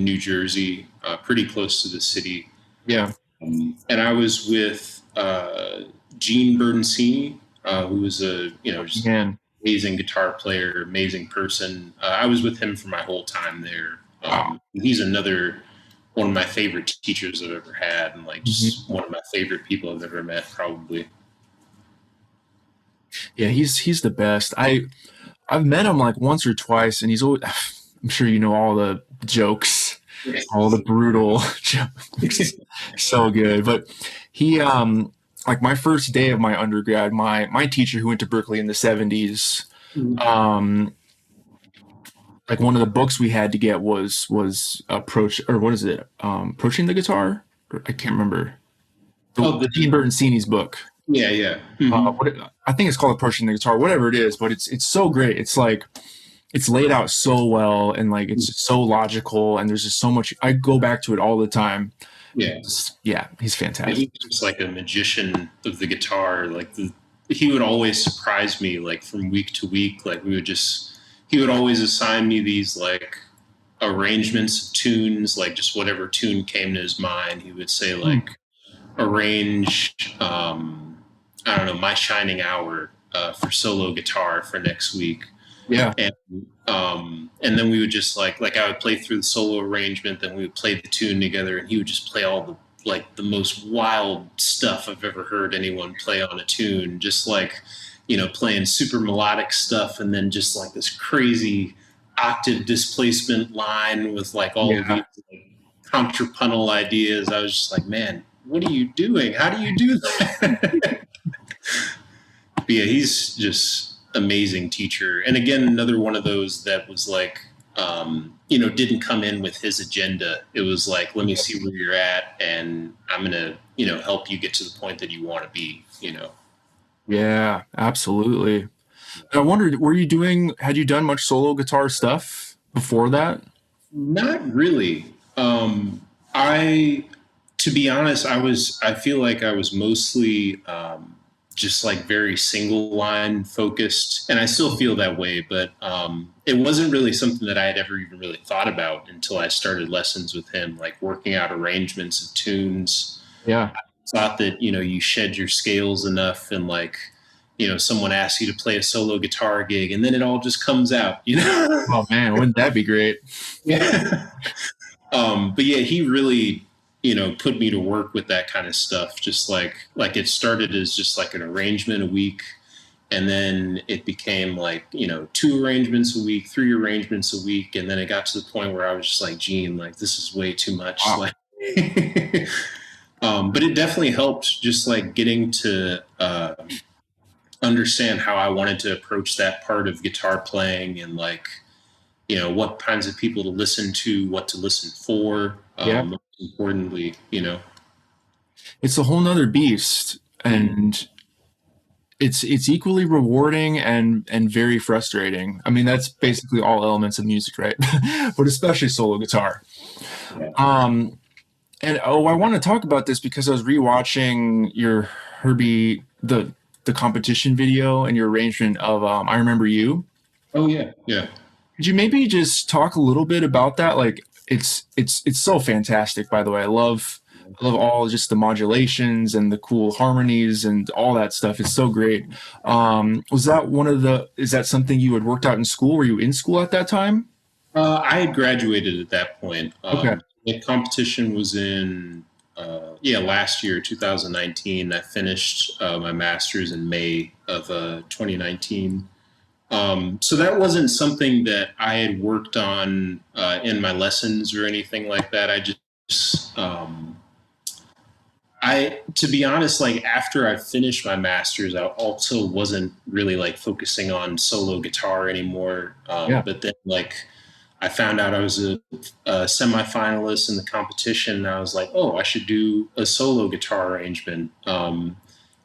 New Jersey, pretty close to the city. Yeah. And I was with Gene Bertoncini, who was a just Man. amazing guitar player, amazing person. I was with him for my whole time there. Wow. He's another one of my favorite teachers I've ever had, and like Mhm. just one of my favorite people I've ever met, probably. Yeah, he's the best. I've met him like once or twice, and he's always. I'm sure you know all the jokes, all the brutal jokes. So good. But he, like my first day of my undergrad, my teacher who went to Berkeley in the '70s, um, like one of the books we had to get was approach or what is it? Approaching the guitar. I can't remember. Oh, The Dean Bertoncini's book. yeah, yeah. Mm-hmm. I think it's called Approaching the Guitar, whatever it is, but it's so great. It's like it's laid out so well and like it's just so logical and there's just so much. I go back to it all the time. Yeah. Yeah, he's Yeah, he fantastic. was just like a magician of the guitar. He would always surprise me, like from week to week. He would always assign me these like arrangements of tunes, like just whatever tune came to his mind. He would say Hmm. like arrange, I don't know, My Shining Hour for solo guitar for next week. Yeah. And and then we would just like I would play through the solo arrangement, then we would play the tune together, and he would just play all the most wild stuff I've ever heard anyone play on a tune, just like playing super melodic stuff, and then just like this crazy octave displacement line with like all of Yeah. these like, contrapuntal ideas. I was just like, man, what are you doing? How do you do that? But yeah, he's just amazing teacher. And again, another one of those that was like, didn't come in with his agenda. It was like, let me see where you're at, and I'm gonna, help you get to the point that you want to be. Yeah, absolutely. I wondered, had you done much solo guitar stuff before that? Not really. I, to be honest, I feel like I was mostly just like very single line focused, and I still feel that way. But it wasn't really something that I had ever even really thought about until I started lessons with him, like working out arrangements of tunes. Yeah. Thought that you shed your scales enough, and like someone asks you to play a solo guitar gig, and then it all just comes out. Oh man, wouldn't that be great? Yeah. But yeah, he really, put me to work with that kind of stuff. Just like it started as just like an arrangement a week, and then it became like two arrangements a week, three arrangements a week, and then it got to the point where I was just like, Gene, like this is way too much. Wow. Like, but it definitely helped, just like getting to understand how I wanted to approach that part of guitar playing, and like what kinds of people to listen to, what to listen for. Yeah. Most importantly. It's a whole nother beast. And it's equally rewarding and very frustrating. I mean, that's basically all elements of music, right? But especially solo guitar. Yeah. And I want to talk about this because I was rewatching your Herbie the competition video and your arrangement of I Remember You. Oh yeah, yeah. Could you maybe just talk a little bit about that? Like it's so fantastic, by the way. I love all just the modulations and the cool harmonies and all that stuff. It's so great. Was that is that something you had worked out in school? Were you in school at that time? I had graduated at that point. Okay. The competition was in last year, 2019. I finished my master's in May of 2019. So that wasn't something that I had worked on in my lessons or anything like that. To be honest, like after I finished my master's, I also wasn't really like focusing on solo guitar anymore. Yeah. But then like I found out I was a semifinalist in the competition, and I was like, oh, I should do a solo guitar arrangement.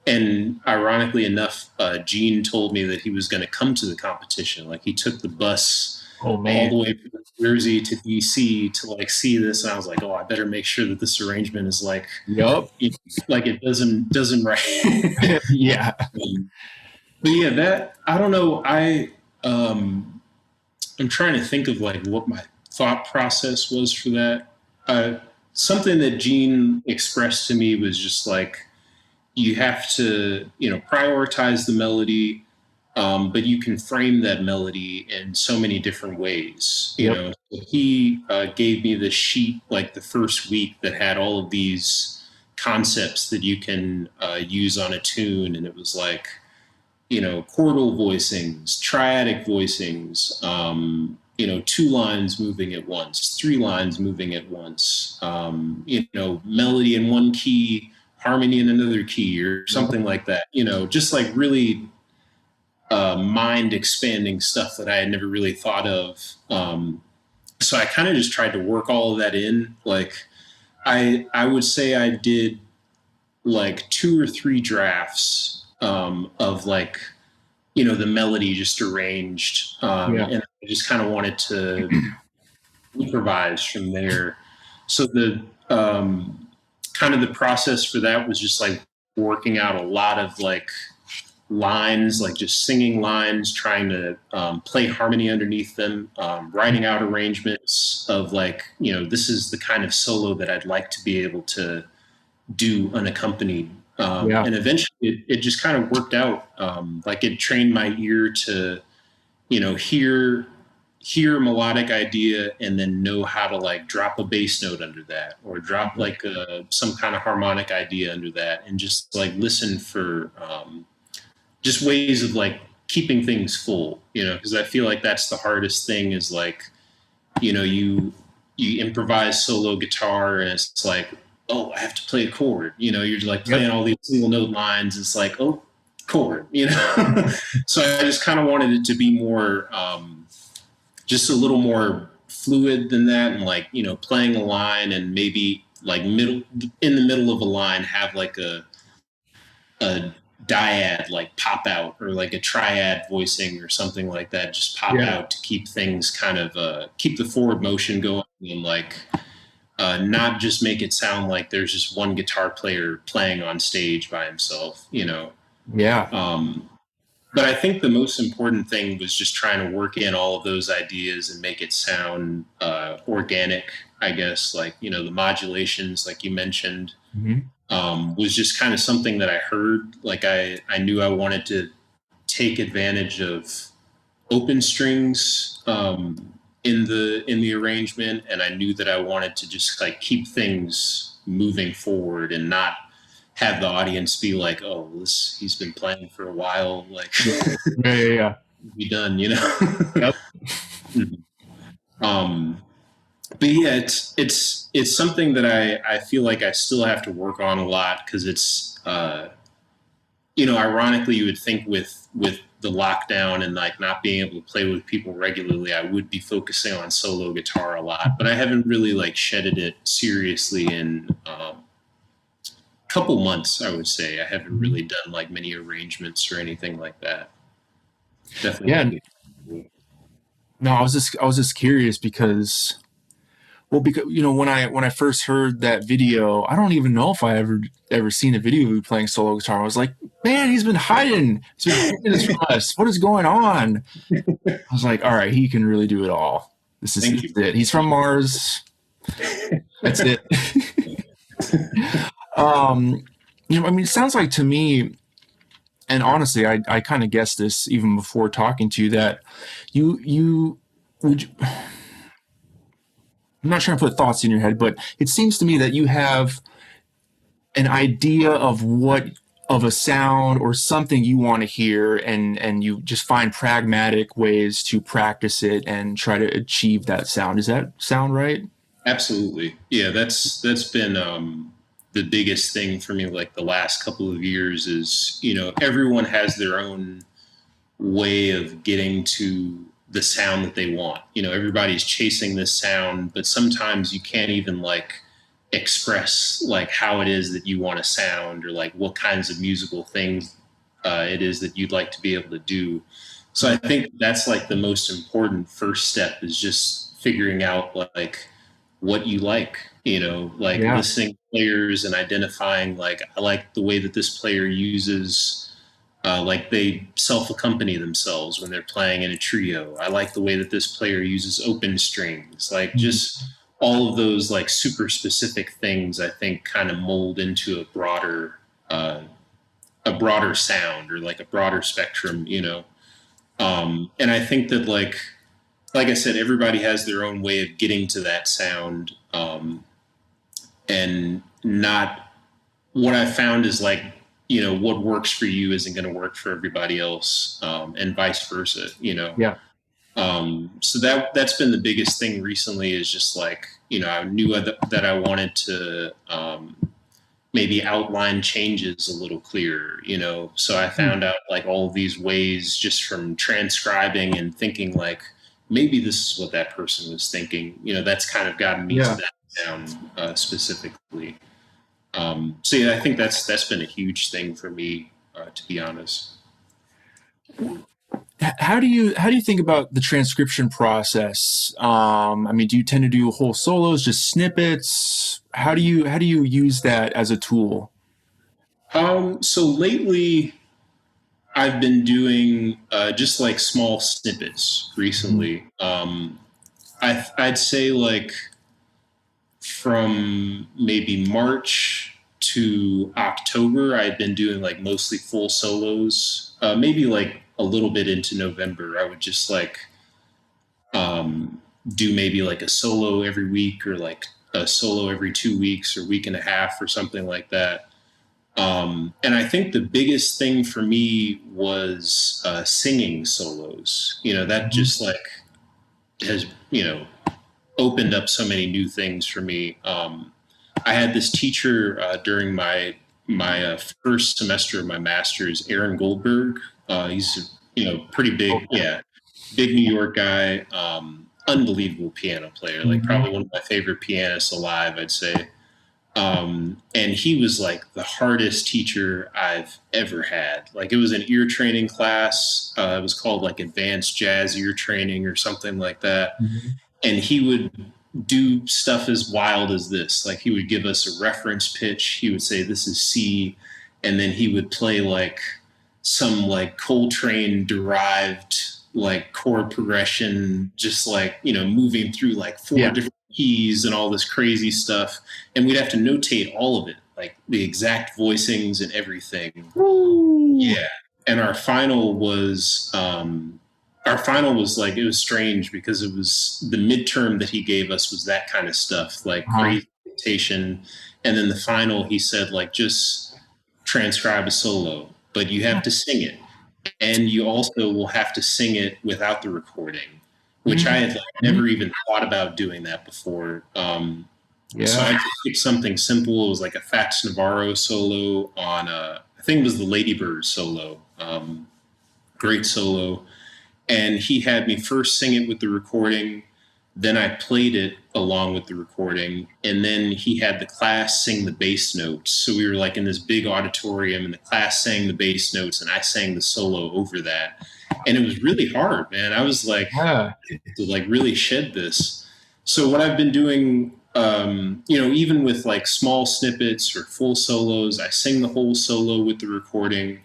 And ironically enough, Gene told me that he was going to come to the competition. Like he took the bus Oh all man. the way from Jersey to DC to like see this, and I was like, oh, I better make sure that this arrangement is like, Yup. like it doesn't right. Yeah. But yeah, that I don't know. I'm trying to think of like what my thought process was for that. Uh, Something that Gene expressed to me was just like, you have to, prioritize the melody, but you can frame that melody in so many different ways. Yep. He gave me this sheet like the first week that had all of these concepts that you can use on a tune, and it was like, chordal voicings, triadic voicings, two lines moving at once, three lines moving at once, melody in one key, harmony in another key, or something like that. Just like really mind expanding stuff that I had never really thought of. So I kind of just tried to work all of that in. Like I would say I did like 2 or 3 drafts of like the melody just arranged, and I just kind of wanted to improvise from there. So the kind of the process for that was just like working out a lot of like lines, like just singing lines, trying to play harmony underneath them, writing out arrangements of like, this is the kind of solo that I'd like to be able to do unaccompanied. And eventually it just kind of worked out. Like it trained my ear to, hear a melodic idea and then know how to like drop a bass note under that, or drop like some kind of harmonic idea under that, and just like listen for just ways of like keeping things full, because I feel like that's the hardest thing is like, you improvise solo guitar and it's like, oh, I have to play a chord. You're like playing all these single note lines. It's like, oh, chord, So I just kind of wanted it to be more, just a little more fluid than that. And like, playing a line and maybe like in the middle of a line, have like a dyad like pop out, or like a triad voicing or something like that, just pop out to keep things kind of, keep the forward motion going, and like, not just make it sound like there's just one guitar player playing on stage by himself, But I think the most important thing was just trying to work in all of those ideas and make it sound organic, I guess. Like, the modulations, like you mentioned, was just kind of something that I heard. Like I knew I wanted to take advantage of open strings in the arrangement, and I knew that I wanted to just like keep things moving forward and not have the audience be like, oh, he's been playing for a while, like be done, Yep. But yeah, it's something that I feel like I still have to work on a lot, because it's ironically, you would think with the lockdown and like not being able to play with people regularly, I would be focusing on solo guitar a lot, but I haven't really like shedded it seriously in a couple months. I would say I haven't really done like many arrangements or anything like that. Definitely. Yeah. No, I was just curious because, well, because when I first heard that video, I don't even know if I ever seen a video of you playing solo guitar. I was like, man, he's been hiding. He's been hiding this from us. What is going on? I was like, all right, he can really do it all. This is it. He's from Mars. That's it. I mean, it sounds like to me, and honestly, I kind of guessed this even before talking to you, that you would. I'm not trying to put thoughts in your head, but it seems to me that you have an idea of a sound or something you want to hear, and you just find pragmatic ways to practice it and try to achieve that sound. Does that sound right? Absolutely. Yeah, that's been the biggest thing for me like the last couple of years is, everyone has their own way of getting to the sound that they want. Everybody's chasing this sound, but sometimes you can't even like express like how it is that you want to sound, or like what kinds of musical things it is that you'd like to be able to do. So I think that's like the most important first step, is just figuring out like what you like, listening to players and identifying like, I like the way that this player uses Like they self-accompany themselves when they're playing in a trio. I like the way that this player uses open strings. Like just all of those like super specific things, I think, kind of mold into uh, a broader sound or like a broader spectrum, you know. And I think that like I said, everybody has their own way of getting to that sound, and not what I found is like, you know, what works for you isn't going to work for everybody else, and vice versa, you know. Yeah. So that's been the biggest thing recently is just like, you know, I knew that I wanted to maybe outline changes a little clearer, you know. So I found out like all of these ways just from transcribing and thinking like maybe this is what that person was thinking, you know. That's kind of gotten me to Yeah. that sound specifically. So yeah, I think that's been a huge thing for me, to be honest. How do you think about the transcription process? I mean, do you tend to do whole solos, just snippets? How do you use that as a tool? So lately, I've been doing just like small snippets Mhm. recently. I'd say like from maybe March to October, I'd been doing like mostly full solos. Maybe like a little bit into November, I would just like um, do maybe like a solo every week or like a solo every 2 weeks or week and a half or something like that. And I think the biggest thing for me was singing solos. You know, that Mhm. just like has, you know, opened up so many new things for me. I had this teacher during my first semester of my master's, Aaron Goldberg. He's, you know, pretty big, Okay. yeah, big New York guy. Unbelievable piano player, like Mhm. probably one of my favorite pianists alive, I'd say. And he was like the hardest teacher I've ever had. Like it was an ear training class. It was called like advanced jazz ear training or something like that. Mhm. And he would do stuff as wild as this. Like he would give us a reference pitch. He would say, "This is C," and then he would play like some like Coltrane derived like chord progression, just like, you know, moving through like four Yeah. different keys and all this crazy stuff. And we'd have to notate all of it, like the exact voicings and everything. Woo. Yeah. And our final was like, it was strange because it was the midterm that he gave us was that kind of stuff, like Uh-huh. crazy dictation. And then the final, he said, like, just transcribe a solo, but you have to sing it. And you also will have to sing it without the recording, which I had like Mhm. never even thought about doing that before. So Yeah. I just picked something simple. It was like a Fats Navarro solo on, I think it was the Ladybird solo. Great solo. And he had me first sing it with the recording. Then I played it along with the recording. And then he had the class sing the bass notes. So we were like in this big auditorium, and the class sang the bass notes, and I sang the solo over that. And it was really hard, man. I was like, Yeah. to like really shed this. So what I've been doing, you know, even with like small snippets or full solos, I sing the whole solo with the recording.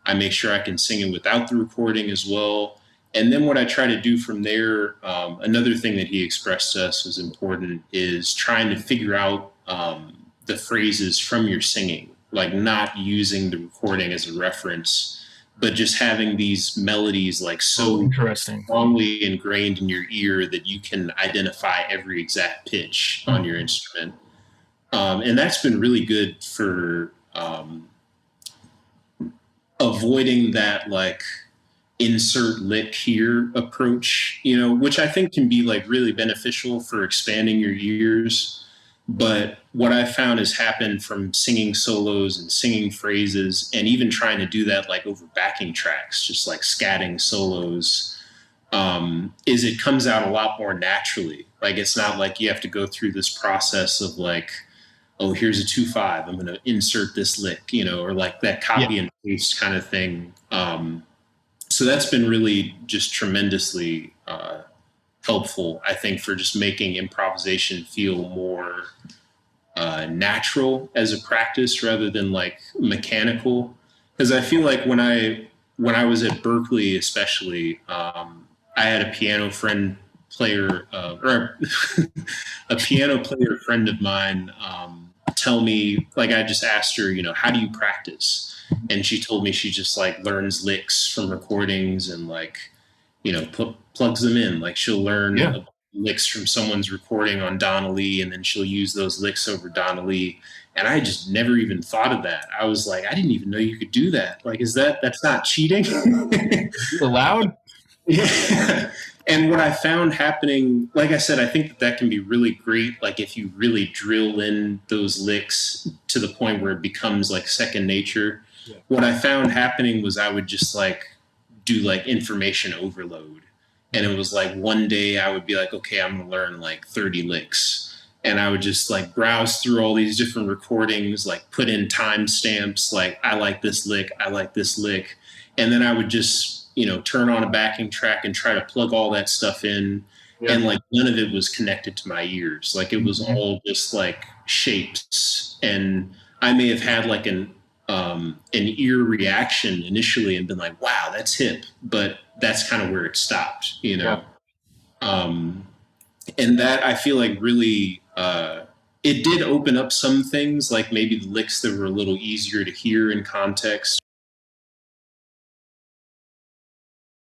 I make sure I can sing it without the recording as well. And then what I try to do from there, another thing that he expressed to us was important is trying to figure out the phrases from your singing, like not using the recording as a reference, but just having these melodies like Oh, so interesting. strongly ingrained in your ear that you can identify every exact pitch on your instrument. And that's been really good for avoiding that like insert lick here approach, you know, which I think can be like really beneficial for expanding your ears. But what I found has happened from singing solos and singing phrases and even trying to do that like over backing tracks, just like scatting solos, is it comes out a lot more naturally. Like it's not like you have to go through this process of like, oh, here's a 2/5. I'm going to insert this lick, you know, or like that Yeah. copy and paste kind of thing. So that's been really just tremendously helpful, I think, for just making improvisation feel more natural as a practice rather than like mechanical. Because I feel like when I was at Berkeley, especially, I had a piano friend player or a piano player friend of mine tell me, like, I just asked her, how do you practice? And she told me she just like learns licks from recordings and like plugs them in. Like she'll learn Yeah. licks from someone's recording on Donnelly, and then she'll use those licks over Donnelly. And I just never even thought of that. I was like, I didn't even know you could do that. Like, that's not cheating? Allowed? Yeah. And what I found happening, like I said, I think that can be really great. Like if you really drill in those licks to the point where it becomes like second nature. Yeah. What I found happening was I would just like do like information overload. And it was like one day I would be like, okay, I'm going to learn like 30 licks. And I would just like browse through all these different recordings, like put in timestamps, like I like this lick, I like this lick. And then I would just, turn on a backing track and try to plug all that stuff in. Yeah. And like none of it was connected to my ears. Like it was Mhm. all just like shapes. And I may have had like an ear reaction initially and been like, wow, that's hip. But that's kind of where it stopped. Yeah. Um, and that I feel like really it did open up some things, like maybe the licks that were a little easier to hear in context